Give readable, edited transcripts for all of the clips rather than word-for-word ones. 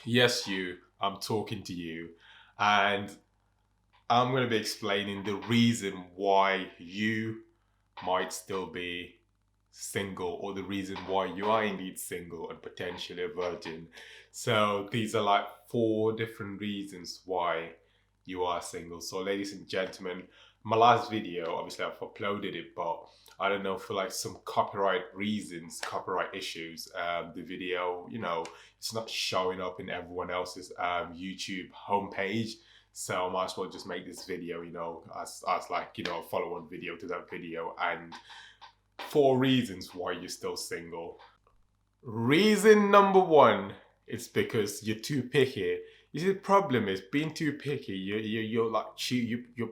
Yes, you. I'm talking to you. And I'm going to be explaining the reason why you might still be single, or the reason why you are indeed single and potentially a virgin. So these are like four different reasons why you are single. So, ladies and gentlemen, my last video, obviously I've uploaded it, but I don't know, for like some copyright reasons, copyright issues, the video, it's not showing up in everyone else's YouTube homepage. So I might as well just make this video, as like, a follow-on video to that video, and four reasons why you're still single. Reason number one is because you're too picky. You see, the problem is being too picky. You're like you're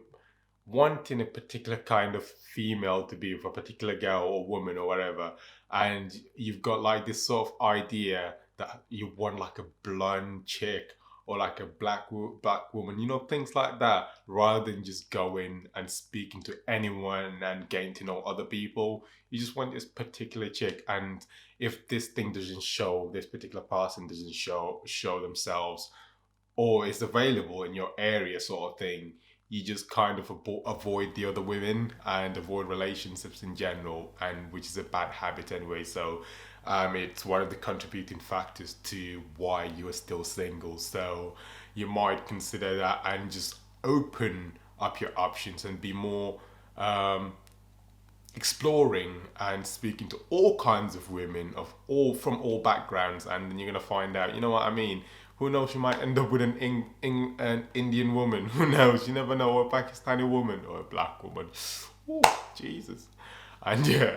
wanting a particular kind of female to be with a particular girl or woman or whatever, and you've got like this sort of idea that you want like a blonde chick or like a black woman, things like that, rather than just going and speaking to anyone and getting to know other people. You just want this particular chick, and if this thing doesn't show, this particular person doesn't show themselves or is available in your area, sort of thing, you just kind of avoid the other women and avoid relationships in general, and which is a bad habit anyway. So it's one of the contributing factors to why you are still single. So you might consider that and just open up your options and be more exploring and speaking to all kinds of women of all from all backgrounds, and then you're gonna find out, you know what I mean. Who knows? You might end up with an Indian woman. Who knows? You never know. Or a Pakistani woman or a black woman. Ooh, Jesus. And yeah,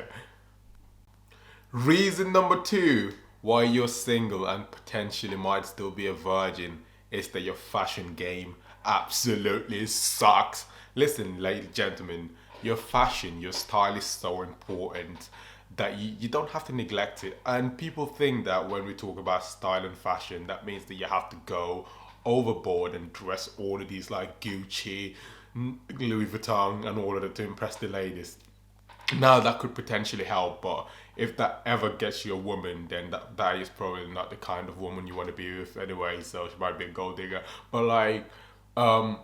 reason number two why you're single and potentially might still be a virgin is that your fashion game absolutely sucks. Listen, ladies and gentlemen, your fashion, your style is so important that you don't have to neglect it. And people think that when we talk about style and fashion, that means that you have to go overboard and dress all of these like Gucci, Louis Vuitton, and all of that to impress the ladies. Now that could potentially help, but if that ever gets you a woman, then that is probably not the kind of woman you want to be with anyway. So she might be a gold digger. But like, um,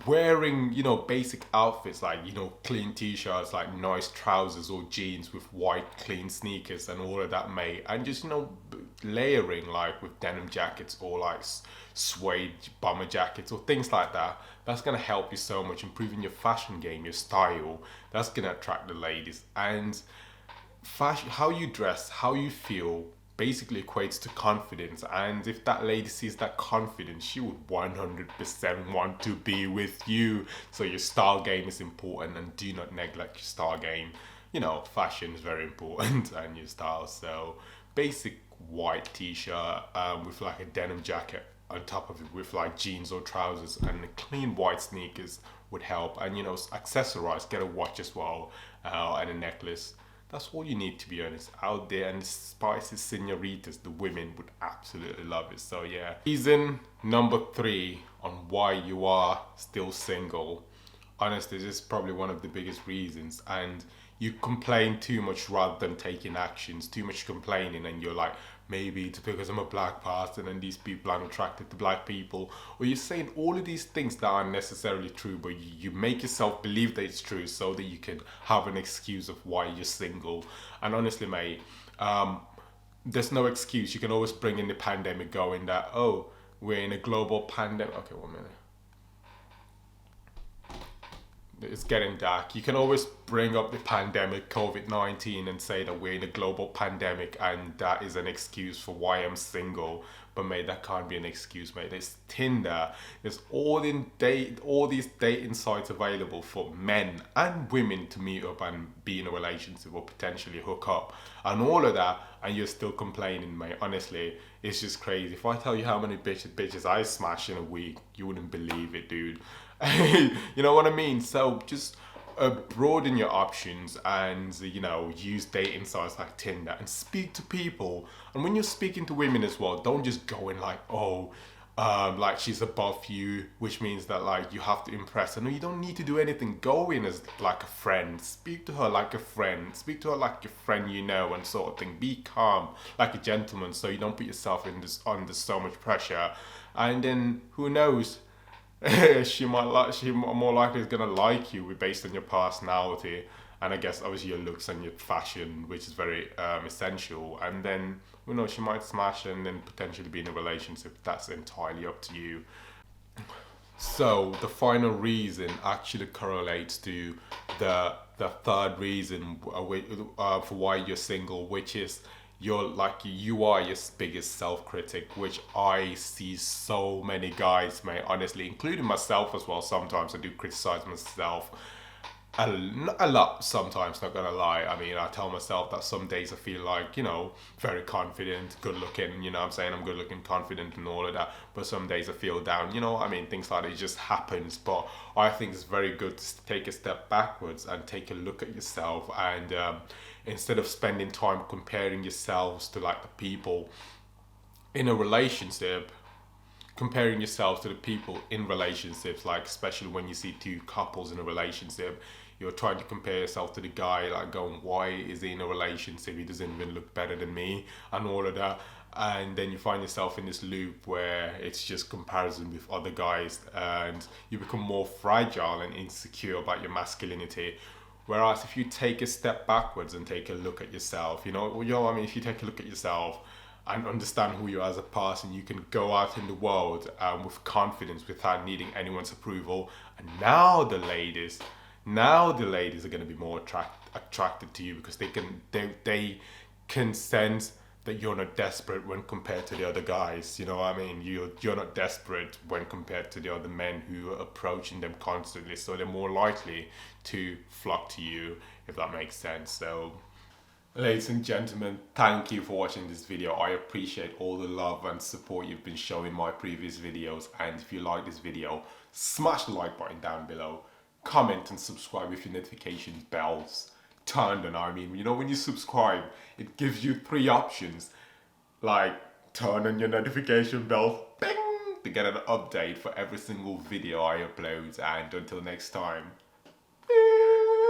wearing basic outfits like clean t-shirts, like nice trousers or jeans with white clean sneakers and all of that, mate, and just layering like with denim jackets or like suede bomber jackets or things like that, that's going to help you so much improving your fashion game, your style. That's going to attract the ladies. And fashion, how you dress, how you feel, basically equates to confidence. And if that lady sees that confidence, she would 100% want to be with you. So your style game is important, and do not neglect your style game. Fashion is very important and your style. So basic white t-shirt with like a denim jacket on top of it with like jeans or trousers, and clean white sneakers would help. And accessorize, get a watch as well, and a necklace. That's all you need, to be honest, out there. And the spicy senoritas, the women would absolutely love it. So yeah. Reason number three on why you are still single. Honestly, this is probably one of the biggest reasons. And you complain too much rather than taking actions. Too much complaining, and you're like, maybe it's because I'm a black person and these people aren't attracted to black people. Or you're saying all of these things that aren't necessarily true, but you make yourself believe that it's true so that you can have an excuse of why you're single. And honestly, mate, there's no excuse. You can always bring in the pandemic, going that, oh, we're in a global pandemic. Okay, 1 minute. It's getting dark. You can always bring up the pandemic, COVID-19, and say that we're in a global pandemic, and that is an excuse for why I'm single. But mate, that can't be an excuse, mate. There's Tinder. There's all these dating sites available for men and women to meet up and be in a relationship or potentially hook up, and all of that, and you're still complaining, mate. Honestly, it's just crazy. If I tell you how many bitches I smash in a week, you wouldn't believe it, dude. You know what I mean? So just broaden your options, and use dating sites like Tinder and speak to people. And when you're speaking to women as well, don't just go in like, oh, like she's above you, which means that like you have to impress her. No, you don't need to do anything. Go in as like a friend. Speak to her like a friend. Speak to her like your friend you know, and sort of thing. Be calm like a gentleman, so you don't put yourself in this under so much pressure. And then who knows? She more likely is gonna like you based on your personality, and I guess obviously your looks and your fashion, which is very essential. And then who knows, she might smash and then potentially be in a relationship. That's entirely up to you. So the final reason actually correlates to the third reason for why you're single, which is you are your biggest self critic, which I see so many guys, mate, honestly, including myself as well. Sometimes I do criticize myself a lot sometimes, not gonna lie. I mean, I tell myself that some days I feel like, very confident, good looking, I'm saying I'm good looking, confident and all of that, but some days I feel down, I mean, things like that, it just happens. But I think it's very good to take a step backwards and take a look at yourself, and instead of spending time comparing yourselves to like the people in a relationship, comparing yourself to the people in relationships, like especially when you see two couples in a relationship, you're trying to compare yourself to the guy, like going, why is he in a relationship? He doesn't even look better than me, and all of that. And then you find yourself in this loop where it's just comparison with other guys, and you become more fragile and insecure about your masculinity. Whereas if you take a step backwards and take a look at yourself, I mean, if you take a look at yourself and understand who you are as a person, you can go out in the world with confidence without needing anyone's approval. And now the ladies are going to be more attracted to you, because they can sense that you're not desperate when compared to the other guys. You know what I mean? You're not desperate when compared to the other men who are approaching them constantly. So they're more likely to flock to you, if that makes sense. So, ladies and gentlemen, thank you for watching this video. I appreciate all the love and support you've been showing my previous videos. And if you like this video, smash the like button down below. Comment and subscribe with your notification bells turned on. I mean, when you subscribe, it gives you 3 options. Like, turn on your notification bell, bing, to get an update for every single video I upload. And until next time.